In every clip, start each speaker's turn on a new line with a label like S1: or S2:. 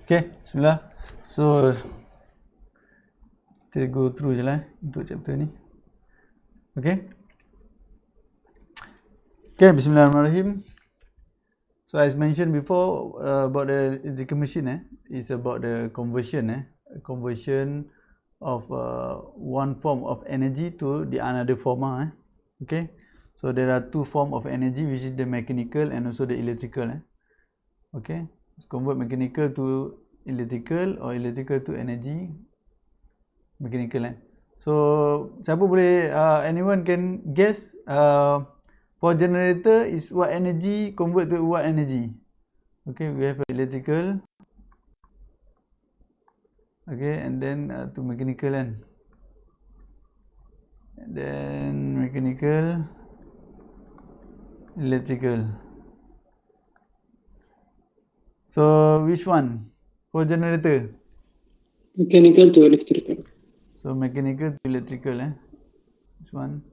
S1: Okay, bismillah. So kita go through je lah untuk chapter ni. Okay. Okay, bismillahirrahmanirrahim. So as mentioned before about the electrical machine, is about the conversion, conversion of one form of energy to the another form. Okay. So there are two forms of energy, which is the mechanical and also the electrical. Okay. So convert mechanical to electrical or electrical to energy mechanical. So siapa boleh anyone can guess for generator is what energy convert to what energy? Okay, we have electrical. Okay, and then to mechanical and then mechanical, electrical. So which one for generator?
S2: Mechanical to electrical.
S1: So mechanical to electrical, this one,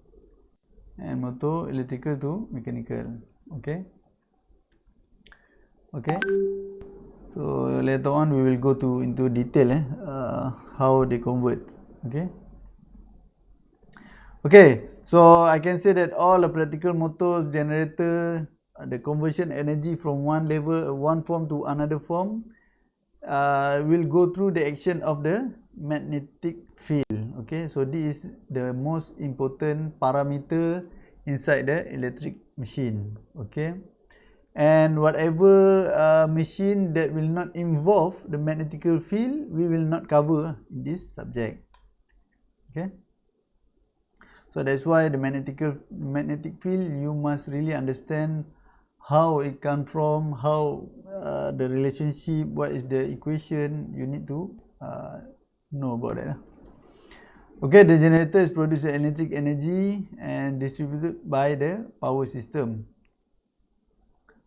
S1: and motor electrical to mechanical. Okay. Okay. So later on we will go into detail how they convert. Okay. Okay. So I can say that all the practical motors, generator, the conversion energy from one level, one form to another form, will go through the action of the magnetic field. Okay, so this is the most important parameter inside the electric machine. Okay, and whatever machine that will not involve the magnetical field, we will not cover in this subject. Okay, so that's why the magnetic field, you must really understand how it comes from, how the relationship, what is the equation, you need to know about that. Okay, the generator is producing electric energy and distributed by the power system.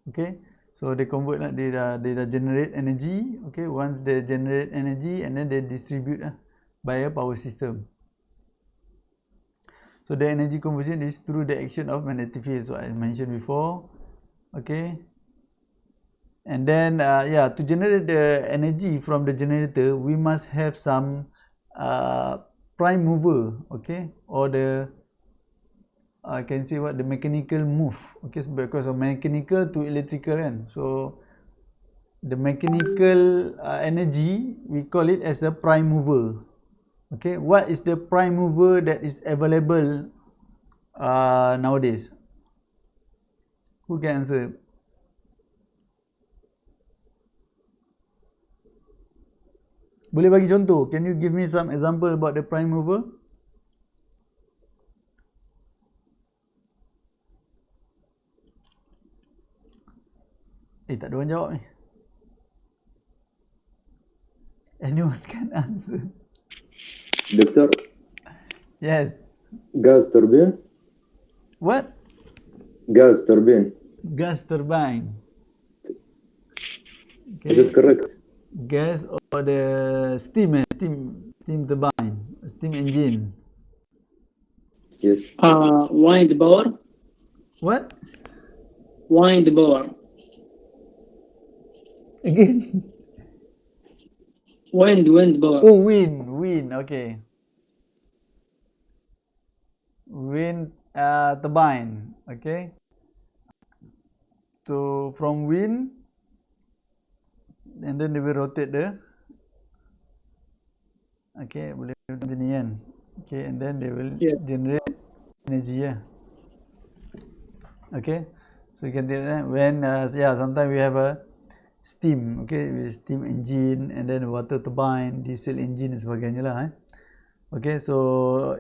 S1: Okay, so they convert, they generate energy. Okay, once they generate energy and then they distribute by a power system. So the energy conversion is through the action of magnetic field, so I mentioned before. Okay, and then to generate the energy from the generator, we must have some prime mover, okay, or the I can say what the mechanical move. Okay, because of mechanical to electrical, so the mechanical energy, we call it as a prime mover. Okay, what is the prime mover that is available nowadays? Who can answer? Boleh bagi contoh? Can you give me some example about the prime mover? Tak ada orang jawab ni. Anyone can answer?
S3: Doctor?
S1: Yes.
S3: Gas turbine?
S1: What?
S3: Gas turbine.
S1: Gas turbine. Okay.
S3: Is it correct?
S1: Gas or the steam turbine, steam engine.
S3: Yes.
S2: Wind power.
S1: What?
S2: Wind power.
S1: Again?
S2: Wind power.
S1: Oh, wind, okay. Wind turbine, okay. So from wind, and then they will rotate the, okay, boleh macam ni kan. Okay, and then they will generate energy. Okay, so you can tell when sometimes we have a steam, okay, with steam engine and then water turbine, diesel engine dan sebagainya lah. Okay, so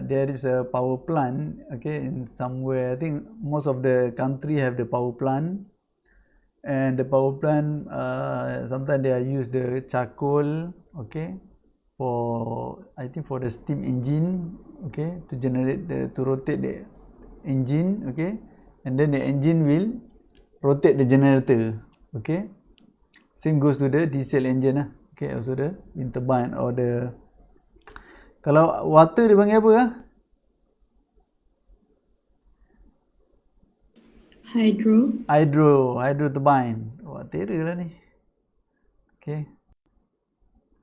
S1: there is a power plant, okay, in somewhere. I think most of the country have the power plant, and the power plant sometimes they are use the charcoal, okay, for I think for the steam engine, okay, to generate to rotate the engine, okay, and then the engine will rotate the generator, okay. Same goes to the diesel engine okay, also the wind turbine or the, kalau water dia panggil apa Hydro turbine. Wah, terror lah ni. Okay.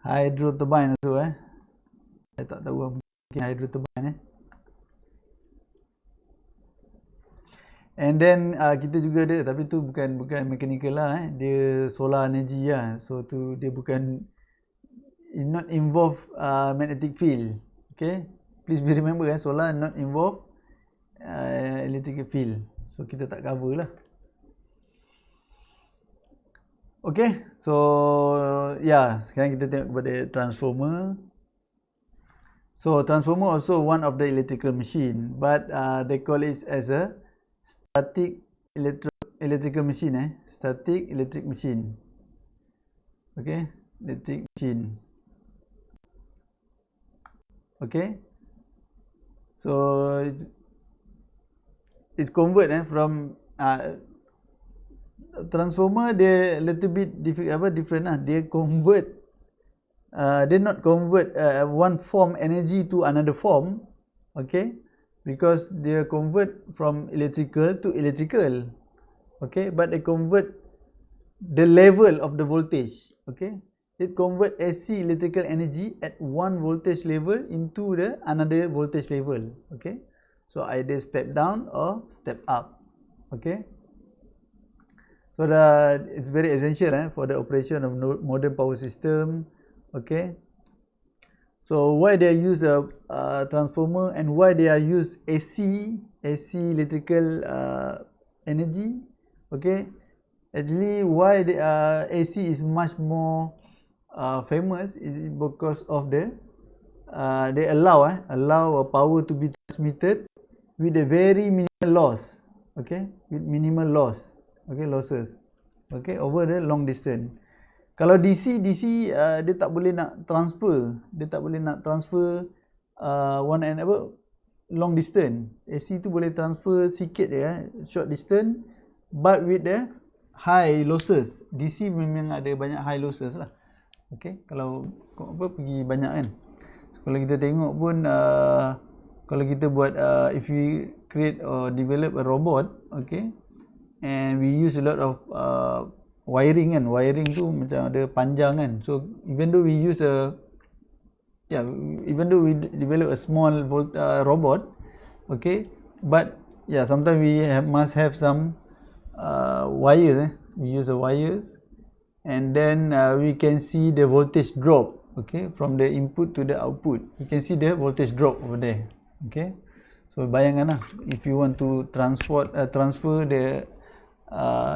S1: hydro turbine also saya tak tahu lah, mungkin hydro turbine and then kita juga ada, tapi tu bukan mechanical lah dia solar energy lah, so tu dia bukan, it not involve magnetic field. Okay, please be remember solar not involve electrical field, so kita tak cover lah. Okay, so sekarang kita tengok kepada transformer. So transformer also one of the electrical machine, but they call it as a static electrical machine static electric machine. Okay, electric machine. Okay, so it's convert from transformer, dia little bit different lah. Dia convert they not convert one form energy to another form, okay, because they convert from electrical to electrical, okay, but they convert the level of the voltage, okay. It convert AC electrical energy at one voltage level into the another voltage level, okay. So either step down or step up, okay. So it's very essential for the operation of modern power system. Okay. So why they use a transformer and why they are use AC electrical energy? Okay. Actually, why the AC is much more famous is because of the they allow a power to be transmitted with a very minimal loss. Okay, with minimal loss. Okay, losses. Okay, over the long distance. Kalau DC dia tak boleh nak transfer. Dia tak boleh nak transfer long distance. AC tu boleh transfer sikit je short distance, but with the high losses. DC memang ada banyak high losses lah. Okay, kalau pergi banyak kan. Kalau kita tengok pun kalau kita buat if we create or develop a robot, okay, and we use a lot of wiring kan, wiring tu macam ada panjang kan, so even though we use even though we develop a small robot, okay, but sometimes we must have some wires we use the wires, and then we can see the voltage drop, okay, from the input to the output, you can see the voltage drop over there, okay. So bayangkan lah, if you want to transfer the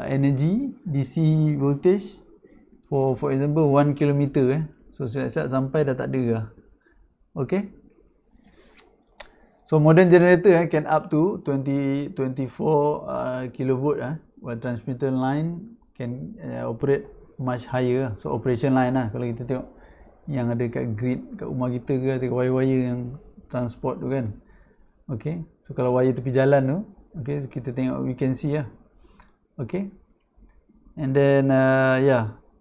S1: energy DC voltage for example 1 km so siap-siap sampai dah tak ada lah. Okay, so modern generator can up to 24 kilovolt while transmitter line can operate much higher, so operation line lah kalau kita tengok yang ada kat grid kat rumah kita ke, ada wire-wire yang transport tu kan. Okay, so kalau wire tepi jalan tu, okay, so kita tengok, we can see lah. Okay, and then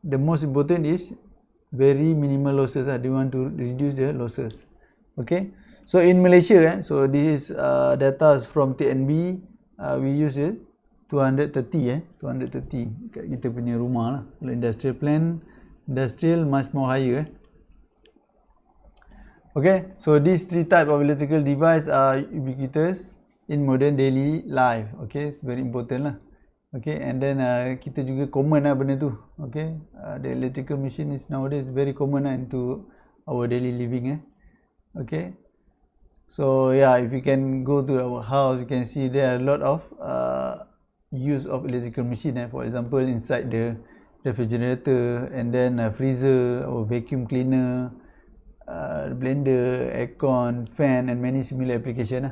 S1: the most important is very minimal losses they want to reduce the losses. Okay, so in Malaysia so this is data from TNB, we use it 230 kat kita punya rumah lah. Kalau industrial plant, industrial much more higher Okay, so these three type of electrical device are ubiquitous in modern daily life. Okay, it's very important lah. Okay, and then kita juga common lah benda tu. Okay, the electrical machine is nowadays very common into our daily living. Okay, so if you can go to our house, you can see there are a lot of use of electrical machine. For example, inside the refrigerator, and then freezer or vacuum cleaner, blender, aircon, fan, and many similar application.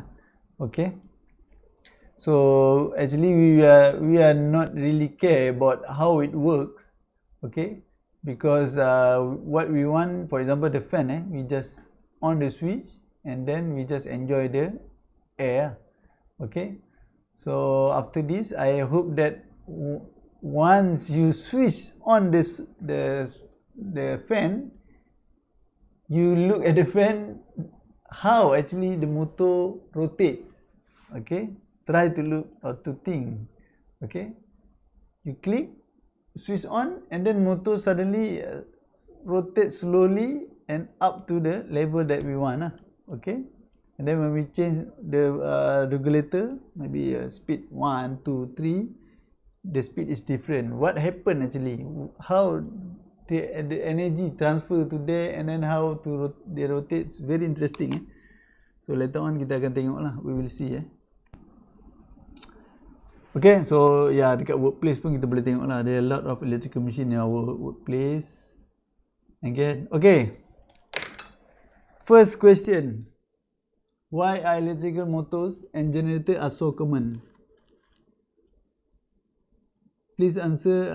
S1: Okay. So actually we are not really care about how it works, okay, because what we want, for example the fan, we just on the switch and then we just enjoy the air. Okay, so after this I hope that once you switch on the fan, you look at the fan how actually the motor rotates. Okay, try to look or to think. Okay, you click, switch on, and then motor suddenly rotate slowly and up to the level that we want. Okay. And then when we change the regulator, maybe speed 1, 2, 3, the speed is different. What happened actually? How the energy transfer to there and then how to they rotate? It's very interesting. So later on kita akan tengok lah. We will see. Okay, so yeah, dekat workplace pun kita boleh tengok lah. There are a lot of electrical machine in our workplace. Again, okay. First question. Why are electrical motors and generators are so common? Please answer.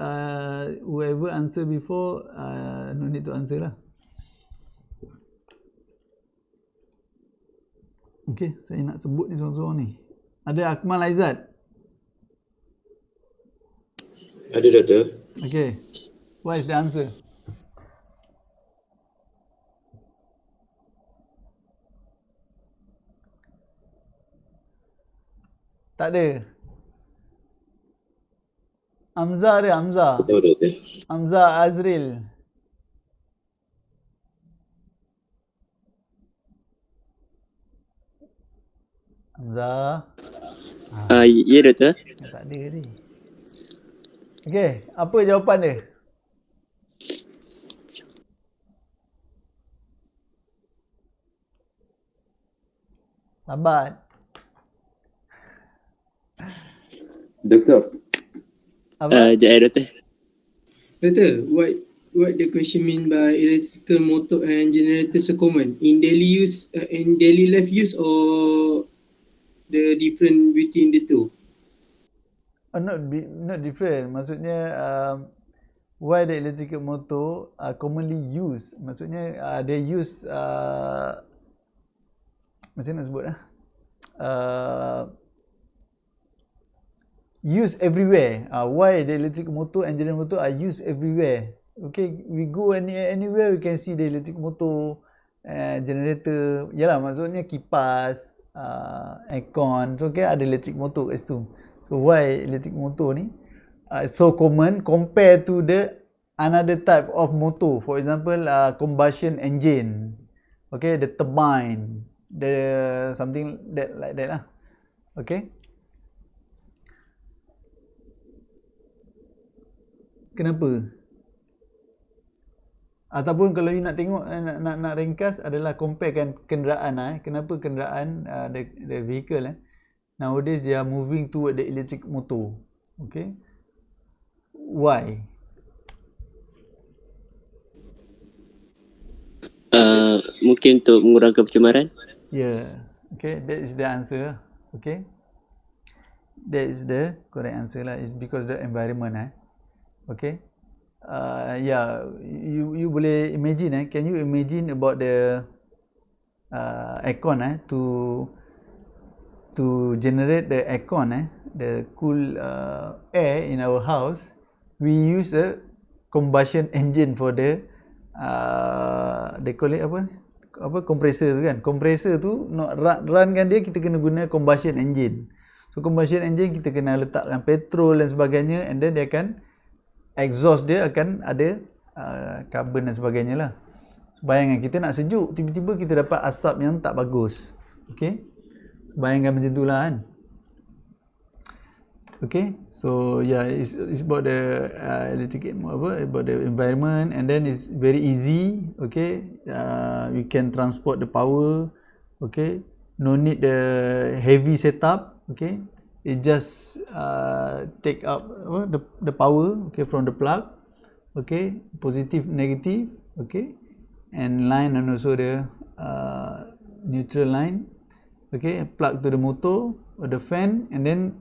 S1: Whoever answer before, no need to answer lah. Okay, saya nak sebut ni seorang-seorang ni. Ada Akmal Aizat.
S4: Ada, Doktor.
S1: Okay, what is the answer? Tak ada. Hamzah ada, Hamzah.
S4: Tahu, Doktor.
S1: Hamzah Azril. Hamzah.
S2: Ya, Doktor.
S1: Tak ada ni. Okay, apa jawapan dia? Lambat.
S3: Doktor,
S1: Apa?
S2: Doktor.
S5: Doktor, what the question mean by electrical motor and generator so common in daily use, in daily life use, or the different between the two?
S1: Not different. Maksudnya why the electrical motor are commonly used. Maksudnya they use macam nak sebut used everywhere. Why the electric motor and generator motor are used everywhere. Okay, we go anywhere we can see the electric motor, generator. Yalah, maksudnya kipas, aircon. So okay, ada electric motor kat situ. So why electric motor ni so common compared to the another type of motor. For example, combustion engine. Okay, the turbine, the something that like that lah. Okay. Kenapa? Ataupun kalau you nak tengok nak ringkas adalah comparekan kenderaan kenapa kenderaan the vehicle nowadays they are moving toward the electric motor. Okay. Why?
S2: Mungkin untuk mengurangkan pencemaran.
S1: Yeah. Okay, that is the answer. Okay. That is the correct answer lah. It's because the environment Okay. Yeah, you boleh imagine can you imagine about the aircon to generate the aircon the cool air in our house, we use a combustion engine for the they call it apa compressor tu kan. Compressor tu nak runkan dia, kita kena guna combustion engine. So combustion engine kita kena letakkan petrol dan sebagainya, and then dia akan exhaust dia akan ada carbon dan sebagainya lah. Bayangkan kita nak sejuk, tiba-tiba kita dapat asap yang tak bagus. Okay, bayangkan macam tu lah kan. Okay, so yeah, it's about the about the environment, and then it's very easy. Okay, we can transport the power. Okay, no need the heavy setup. Okay, it just take up the power, okay, from the plug, okay, positive, negative, okay, and line, and also the neutral line, okay, plug to the motor or the fan, and then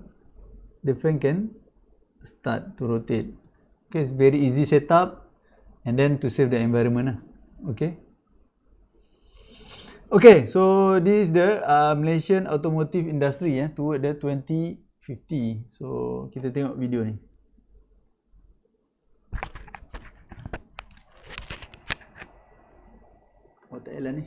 S1: the fan can start to rotate. Okay, it's very easy setup, and then to save the environment okay. Okay, so this is the Malaysian automotive industry toward the 2050. So kita tengok video ni. Oh, tak payah ni.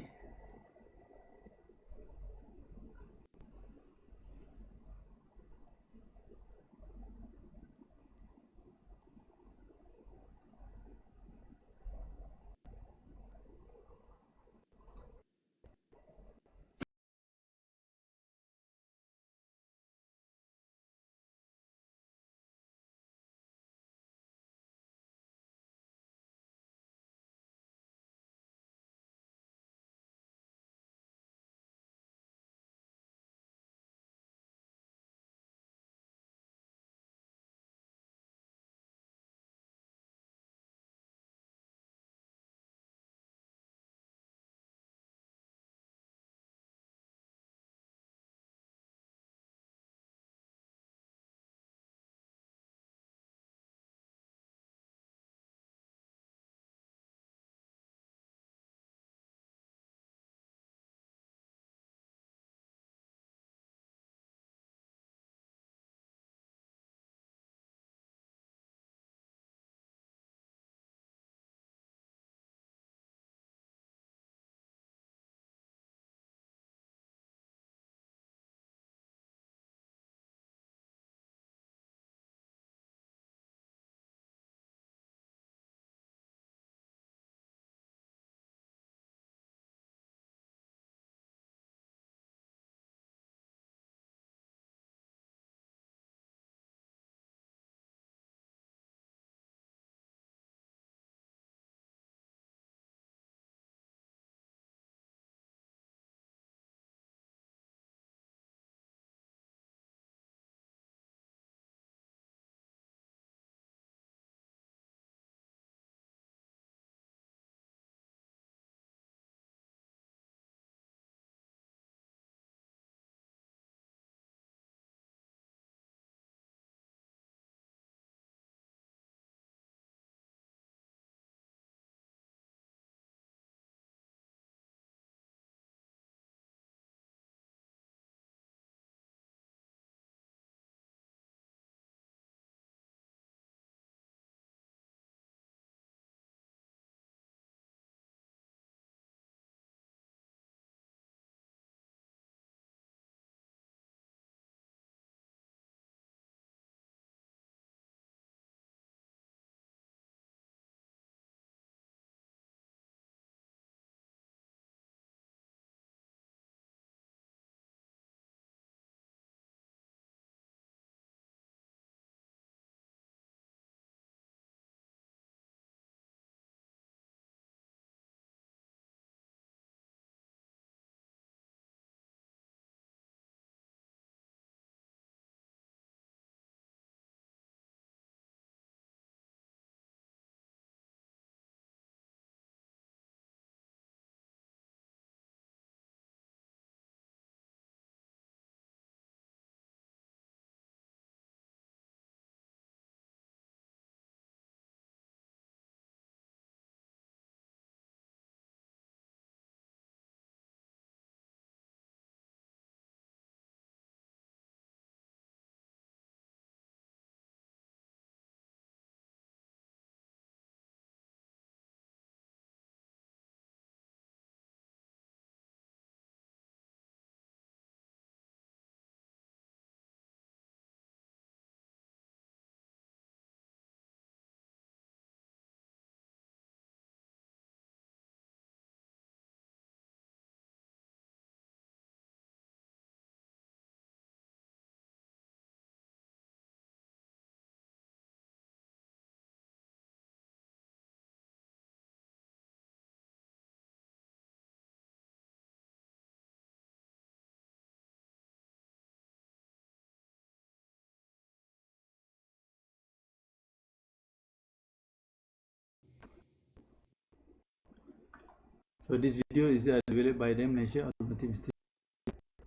S1: So this video is developed by them, Malaysia Automotive Institute.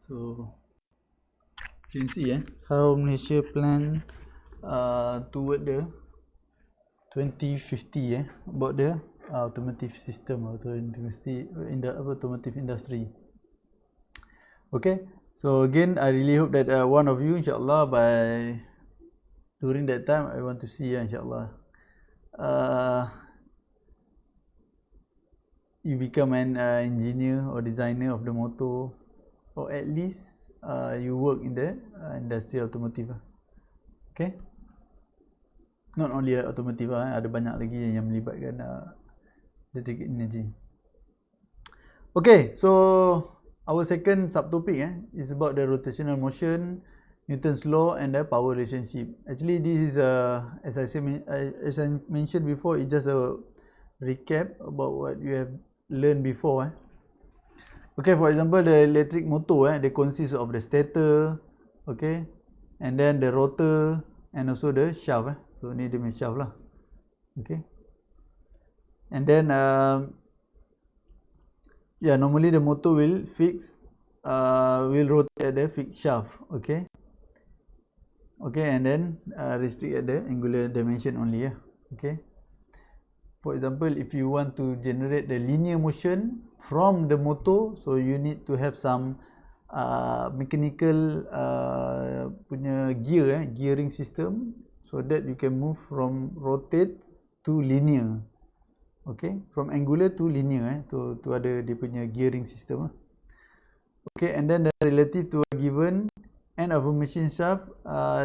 S1: So you can see how Malaysia plan toward the 2050 about the automotive system or in the automotive industry. Okay, so again I really hope that one of you inshallah by during that time I want to see inshallah you become an engineer or designer of the motor, or at least you work in the industry automotive. Okay, not only automotive ada banyak lagi yang melibatkan electric energy. Okay, so our second subtopic is about the rotational motion, Newton's law, and the power relationship. Actually, this is as I mentioned before, it's just a recap about what you have learned before. Okay, for example, the electric motor they consist of the stator, okay, and then the rotor, and also the shaft. So ni dia punya shaft lah. Okay, and then normally the motor will rotate at the fixed shaft. Okay, and then restrict at the angular dimension only. Okay, for example, if you want to generate the linear motion from the motor, so you need to have some mechanical punya gearing system, so that you can move from rotate to linear. Okay, from angular to linear to ada dia punya gearing system. Okay, and then the relative to a given end of a machine shaft,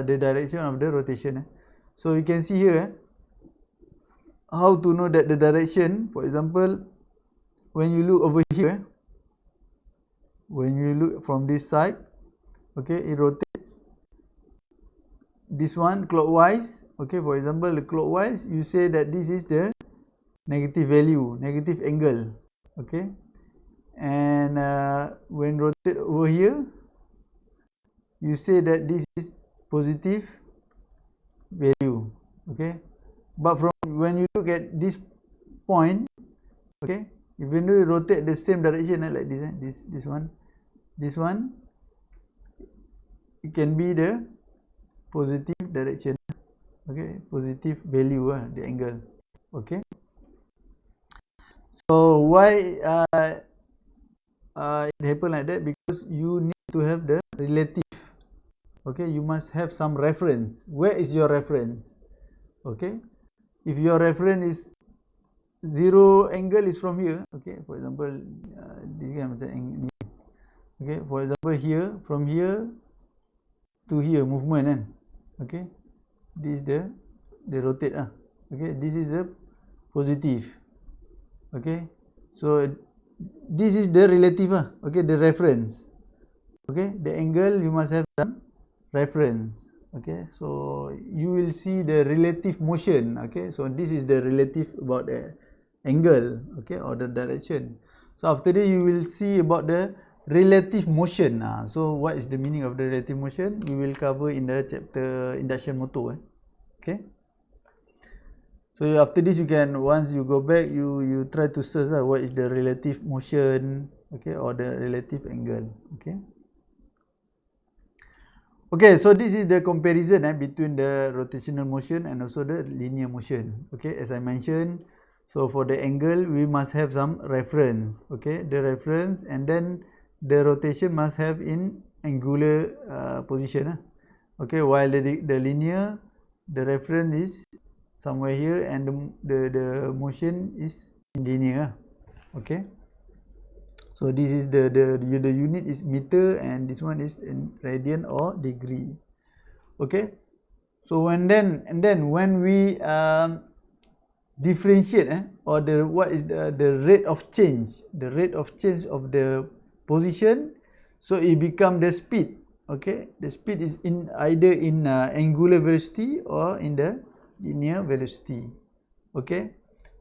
S1: the direction of the rotation. So you can see here how to know that the direction. For example, when you look over here, when you look from this side, okay, it rotates. This one clockwise. Okay, for example, the clockwise, you say that this is the negative value, negative angle. Okay, and when rotate over here, you say that this is positive value. Okay, but from when you look at this point, okay, even though you rotate the same direction like this, this one, it can be the positive direction. Okay, positive value the angle. Okay, so why it happen like that? Because you need to have the relative. Okay, you must have some reference. Where is your reference? Okay, if your reference is zero angle is from here. Okay, for example, this kan macam ni. Okay, for example here, from here to here movement kan. Okay, this is the rotate Okay, this is the positive. Okay, so this is the relative okay, the reference. Okay, the angle you must have some reference. Okay, so you will see the relative motion. Okay, so this is the relative about the angle, okay, or the direction. So after that you will see about the relative motion. So what is the meaning of the relative motion? We will cover in the chapter induction motor. Okay, so after this you can, once you go back, you try to search what is the relative motion, okay, or the relative angle. Okay, okay, so this is the comparison between the rotational motion and also the linear motion. Okay, as I mentioned, so for the angle we must have some reference. Okay, the reference, and then the rotation must have in angular position. Okay, while the linear, the reference is somewhere here and the motion is in linear. Okay, so this is the unit is meter and this one is in radian or degree. Okay, so when we differentiate or what is the rate of change, of the position, so it become the speed. Okay, the speed is in either in angular velocity or in the linear velocity. Okay,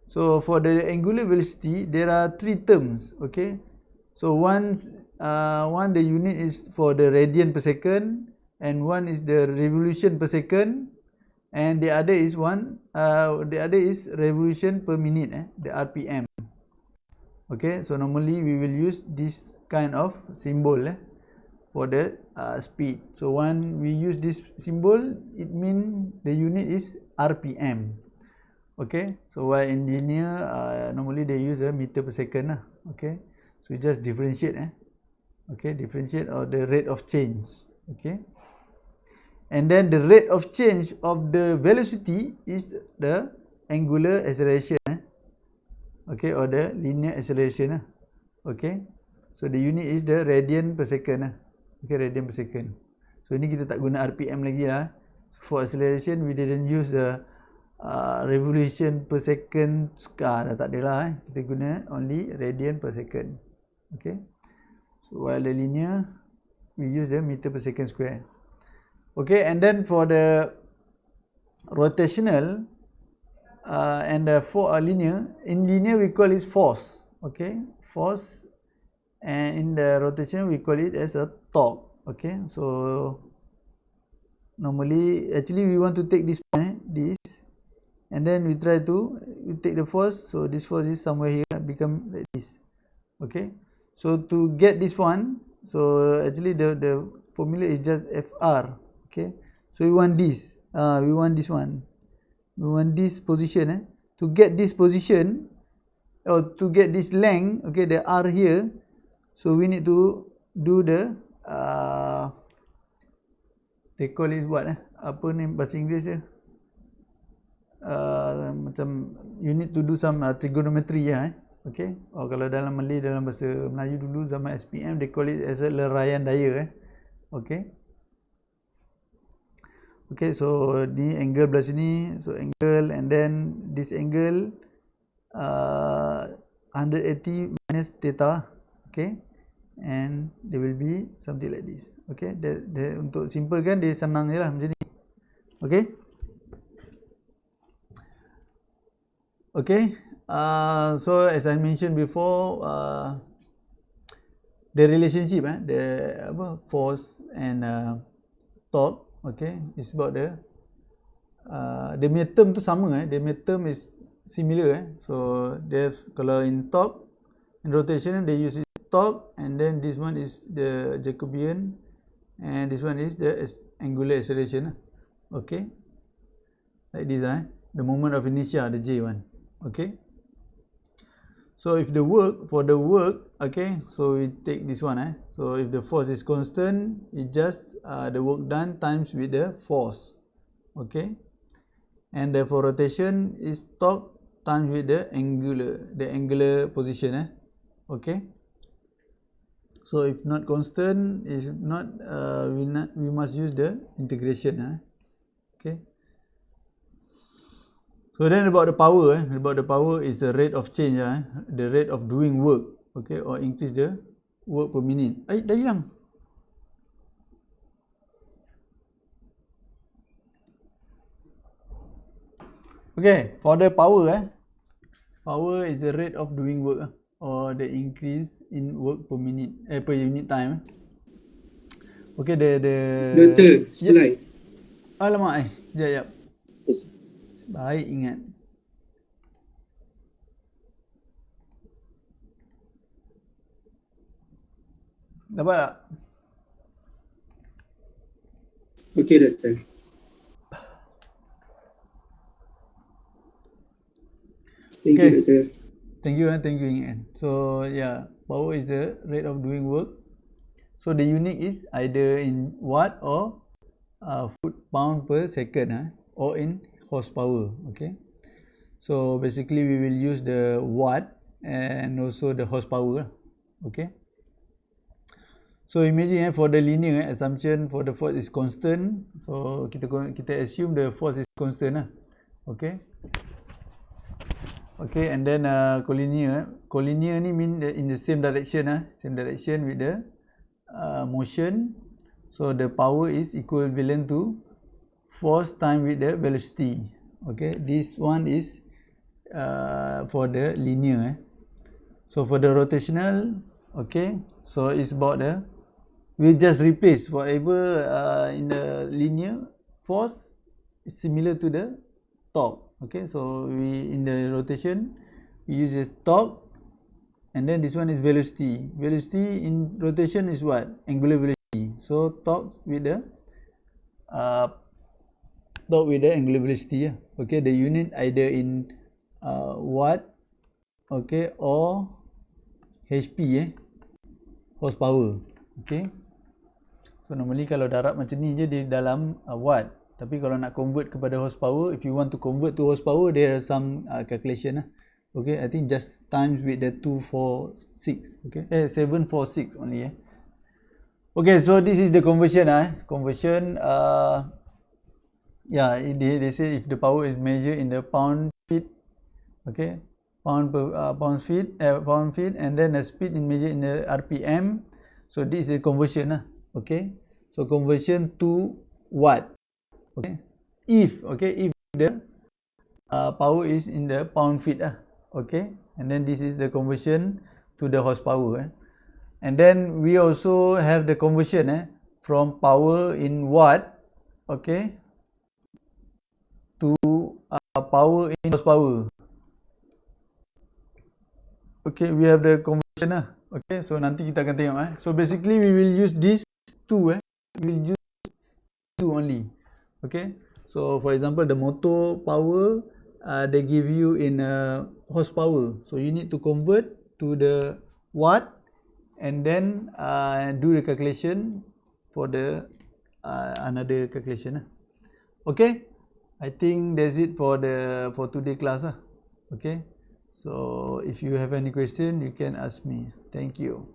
S1: so for the angular velocity there are three terms. Okay, so one the unit is for the radian per second, and one is the revolution per second, and the other is revolution per minute, the RPM. Okay, so normally we will use this kind of symbol for the speed. So when we use this symbol, it means the unit is RPM. Okay, so while in linear, normally they use a meter per second. Okay, so you just differentiate. Okay, differentiate or the rate of change. Okay, and then the rate of change of the velocity is the angular acceleration. Okay, or the linear acceleration. Okay, so the unit is the radian per second. Okay, radian per second. So ini kita tak guna RPM lagi lah. For acceleration we didn't use the revolution per second dah tak ada lah. Kita guna only radian per second. Okay, so while the linear we use the meter per second square. Okay, and then for the rotational and for a linear, in linear we call it force. Okay, force, and in the rotational we call it as a torque. Okay, so normally actually we want to take this point, this, and then we try to take the force. So this force is somewhere here, become like this. Okay, so to get this one, so actually the formula is just Fr. Okay, so we want this, we want this one, we want this position. To get this position or to get this length, okay, the R here, so we need to do the they call it what apa ni bahasa Inggeris dia, macam you need to do some trigonometry okay, or kalau dalam Malay, dalam bahasa Melayu dulu zaman SPM they call it as a leraian daya. Okay, okay, so ni angle belah sini, so angle, and then this angle 180 minus theta. Okay, and there will be something like this. Okay, untuk simple kan dia senang je lah macam ni. Okay, okay, so as I mentioned before, the relationship the force and torque, okay, is about the punya term tu sama, the punya term is similar. So kalau in torque, in rotation they use it torque, and then this one is the Jacobian, and this one is the angular acceleration. Okay, like this the moment of inertia, the J one. Okay, so if the work, for the work, okay, so we take this one. So if the force is constant, it just the work done times with the force. Okay, and for rotation is torque times with the angular position. Okay, so if not constant, is not we must use the integration. Okay, so then about the power, about the power is the rate of change, the rate of doing work. Okay, or increase the work per minute. Dah hilang. Okay, for the power, power is the rate of doing work, or the increase in work per minute, per unit time. Okay,
S5: Doktor, slide.
S1: Alamak, sekejap. Baik ingat. Dapat tak?
S5: Okay, Doktor. Thank you, Doktor.
S1: Thank you Ingat. So yeah, power is the rate of doing work. So the unit is either in watt or foot-pound per second, or in horsepower. Okay, so basically we will use the watt and also the horsepower. Okay, so imagine for the linear assumption, for the force is constant, so kita assume the force is constant. Okay, okay, and then collinear ni mean in the same direction, same direction with the motion. So the power is equivalent to force time with the velocity. Okay, this one is for the linear. So for the rotational, okay, so it's about we just replace whatever in the linear force is similar to the torque. Okay, so we in the rotation we use this torque, and then this one is velocity. Velocity in rotation is what? Angular velocity. So talk with the angular velocity. Yeah. Okay, the unit either in watt, okay, or HP, horsepower. Okay. So normally kalau darab macam ni je di dalam watt. Tapi kalau nak convert kepada horsepower, if you want to convert to horsepower, there are some calculation lah. Okay, I think just times with the 246. Okay, 746 only. Okay, so this is the conversion. Conversion. Yeah, they say if the power is measured in the pound feet. Okay, pound feet, and then the speed is measured in the RPM. So this is conversion. Okay, so conversion to watt. Okay, if the power is in the pound feet. Okay, and then this is the conversion to the horsepower. And then we also have the conversion from power in watt, okay, to power in horsepower. Okay, we have the conversion. Okay, so nanti kita akan tengok. So basically we will use these two. We will use two only. Okay, so for example the motor power, they give you in horsepower, so you need to convert to the watt and then do the calculation for the another calculation. Okay, I think that's it for today class. Okay, so if you have any question you can ask me. Thank you.